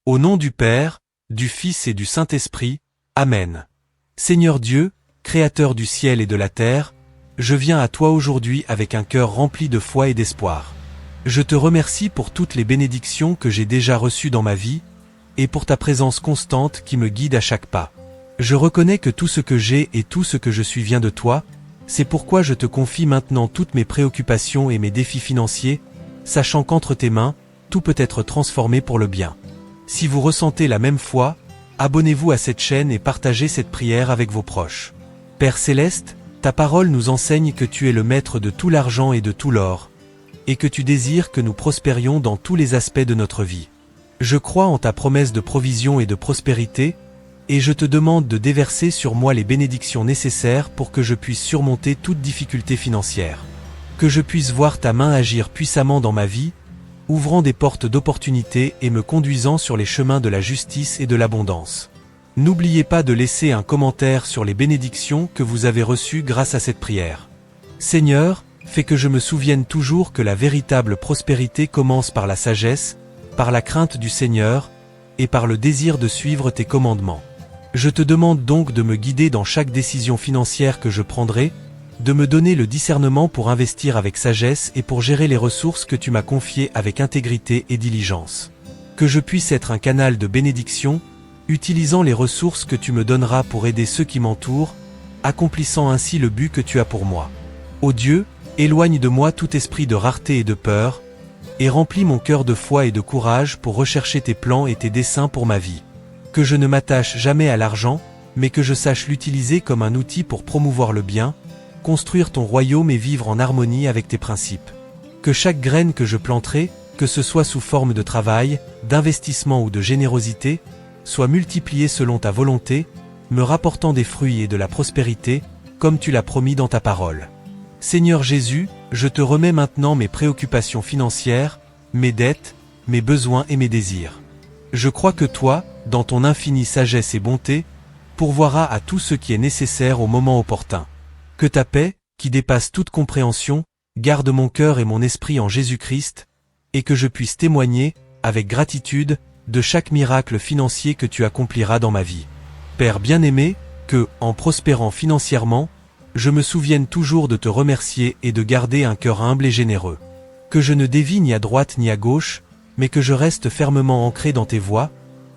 Au nom du Père, du Fils et du Saint-Esprit, Amen. Seigneur Dieu, Créateur du ciel et de la terre, je viens à toi aujourd'hui avec un cœur rempli de foi et d'espoir. Je te remercie pour toutes les bénédictions que j'ai déjà reçues dans ma vie, et pour ta présence constante qui me guide à chaque pas. Je reconnais que tout ce que j'ai et tout ce que je suis vient de toi, c'est pourquoi je te confie maintenant toutes mes préoccupations et mes défis financiers, sachant qu'entre tes mains, tout peut être transformé pour le bien. Si vous ressentez la même foi, abonnez-vous à cette chaîne et partagez cette prière avec vos proches. Père Céleste, ta parole nous enseigne que tu es le maître de tout l'argent et de tout l'or, et que tu désires que nous prospérions dans tous les aspects de notre vie. Je crois en ta promesse de provision et de prospérité, et je te demande de déverser sur moi les bénédictions nécessaires pour que je puisse surmonter toute difficulté financière. Que je puisse voir ta main agir puissamment dans ma vie, ouvrant des portes d'opportunité et me conduisant sur les chemins de la justice et de l'abondance. N'oubliez pas de laisser un commentaire sur les bénédictions que vous avez reçues grâce à cette prière. Seigneur, fais que je me souvienne toujours que la véritable prospérité commence par la sagesse, par la crainte du Seigneur, et par le désir de suivre tes commandements. Je te demande donc de me guider dans chaque décision financière que je prendrai, de me donner le discernement pour investir avec sagesse et pour gérer les ressources que tu m'as confiées avec intégrité et diligence. Que je puisse être un canal de bénédiction, utilisant les ressources que tu me donneras pour aider ceux qui m'entourent, accomplissant ainsi le but que tu as pour moi. Ô Dieu, éloigne de moi tout esprit de rareté et de peur, et remplis mon cœur de foi et de courage pour rechercher tes plans et tes desseins pour ma vie. Que je ne m'attache jamais à l'argent, mais que je sache l'utiliser comme un outil pour promouvoir le bien, construire ton royaume et vivre en harmonie avec tes principes. Que chaque graine que je planterai, que ce soit sous forme de travail, d'investissement ou de générosité, soit multipliée selon ta volonté, me rapportant des fruits et de la prospérité, comme tu l'as promis dans ta parole. Seigneur Jésus, je te remets maintenant mes préoccupations financières, mes dettes, mes besoins et mes désirs. Je crois que toi, dans ton infinie sagesse et bonté, pourvoiras à tout ce qui est nécessaire au moment opportun. Que ta paix, qui dépasse toute compréhension, garde mon cœur et mon esprit en Jésus-Christ, et que je puisse témoigner, avec gratitude, de chaque miracle financier que tu accompliras dans ma vie. Père bien-aimé, que, en prospérant financièrement, je me souvienne toujours de te remercier et de garder un cœur humble et généreux. Que je ne dévie ni à droite ni à gauche, mais que je reste fermement ancré dans tes voies,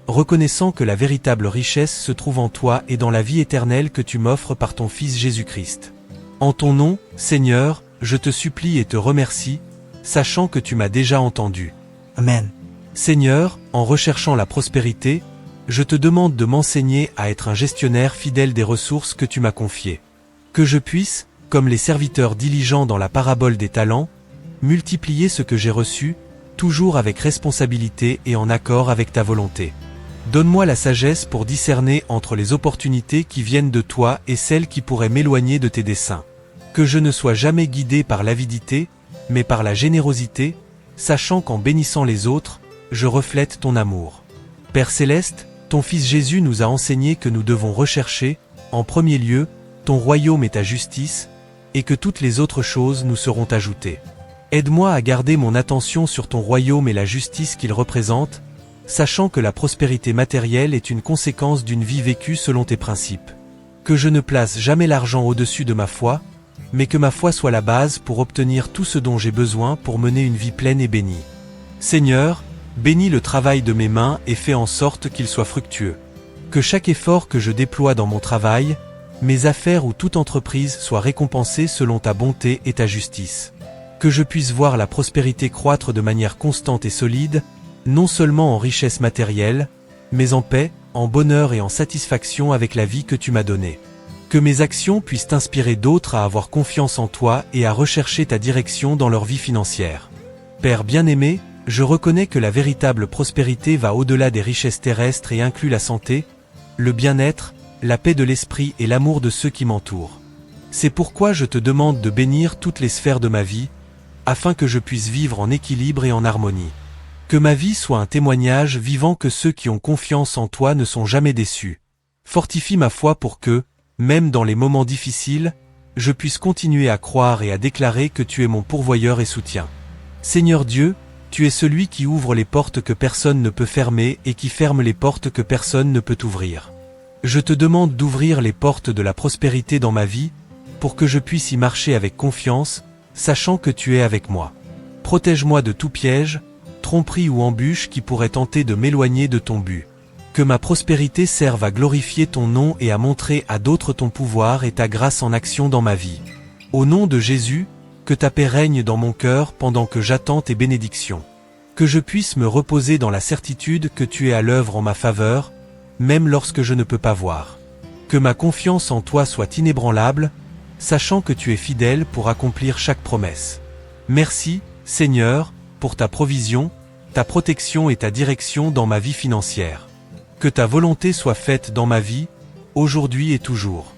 reconnaissant que la véritable richesse se trouve en toi et dans la vie éternelle que tu m'offres par ton Fils Jésus-Christ. En ton nom, Seigneur, je te supplie et te remercie, sachant que tu m'as déjà entendu. Amen. Seigneur, en recherchant la prospérité, je te demande de m'enseigner à être un gestionnaire fidèle des ressources que tu m'as confiées. Que je puisse, comme les serviteurs diligents dans la parabole des talents, multiplier ce que j'ai reçu, toujours avec responsabilité et en accord avec ta volonté. Donne-moi la sagesse pour discerner entre les opportunités qui viennent de toi et celles qui pourraient m'éloigner de tes desseins. Que je ne sois jamais guidé par l'avidité, mais par la générosité, sachant qu'en bénissant les autres, je reflète ton amour. Père Céleste, ton Fils Jésus nous a enseigné que nous devons rechercher, en premier lieu, ton royaume et ta justice, et que toutes les autres choses nous seront ajoutées. Aide-moi à garder mon attention sur ton royaume et la justice qu'il représente, sachant que la prospérité matérielle est une conséquence d'une vie vécue selon tes principes. Que je ne place jamais l'argent au-dessus de ma foi, mais que ma foi soit la base pour obtenir tout ce dont j'ai besoin pour mener une vie pleine et bénie. Seigneur, bénis le travail de mes mains et fais en sorte qu'il soit fructueux. Que chaque effort que je déploie dans mon travail, mes affaires ou toute entreprise soient récompensées selon ta bonté et ta justice. Que je puisse voir la prospérité croître de manière constante et solide, non seulement en richesse matérielle, mais en paix, en bonheur et en satisfaction avec la vie que tu m'as donnée. Que mes actions puissent inspirer d'autres à avoir confiance en toi et à rechercher ta direction dans leur vie financière. Père bien-aimé, je reconnais que la véritable prospérité va au-delà des richesses terrestres et inclut la santé, le bien-être, la paix de l'esprit et l'amour de ceux qui m'entourent. C'est pourquoi je te demande de bénir toutes les sphères de ma vie, afin que je puisse vivre en équilibre et en harmonie. Que ma vie soit un témoignage vivant que ceux qui ont confiance en toi ne sont jamais déçus. Fortifie ma foi pour que, même dans les moments difficiles, je puisse continuer à croire et à déclarer que tu es mon pourvoyeur et soutien. Seigneur Dieu, Tu es celui qui ouvre les portes que personne ne peut fermer et qui ferme les portes que personne ne peut ouvrir. Je te demande d'ouvrir les portes de la prospérité dans ma vie, pour que je puisse y marcher avec confiance, sachant que tu es avec moi. Protège-moi de tout piège, tromperie ou embûche qui pourrait tenter de m'éloigner de ton but. Que ma prospérité serve à glorifier ton nom et à montrer à d'autres ton pouvoir et ta grâce en action dans ma vie. Au nom de Jésus, que ta paix règne dans mon cœur pendant que j'attends tes bénédictions. Que je puisse me reposer dans la certitude que tu es à l'œuvre en ma faveur, même lorsque je ne peux pas voir. Que ma confiance en toi soit inébranlable, sachant que tu es fidèle pour accomplir chaque promesse. Merci, Seigneur, pour ta provision, ta protection et ta direction dans ma vie financière. Que ta volonté soit faite dans ma vie, aujourd'hui et toujours.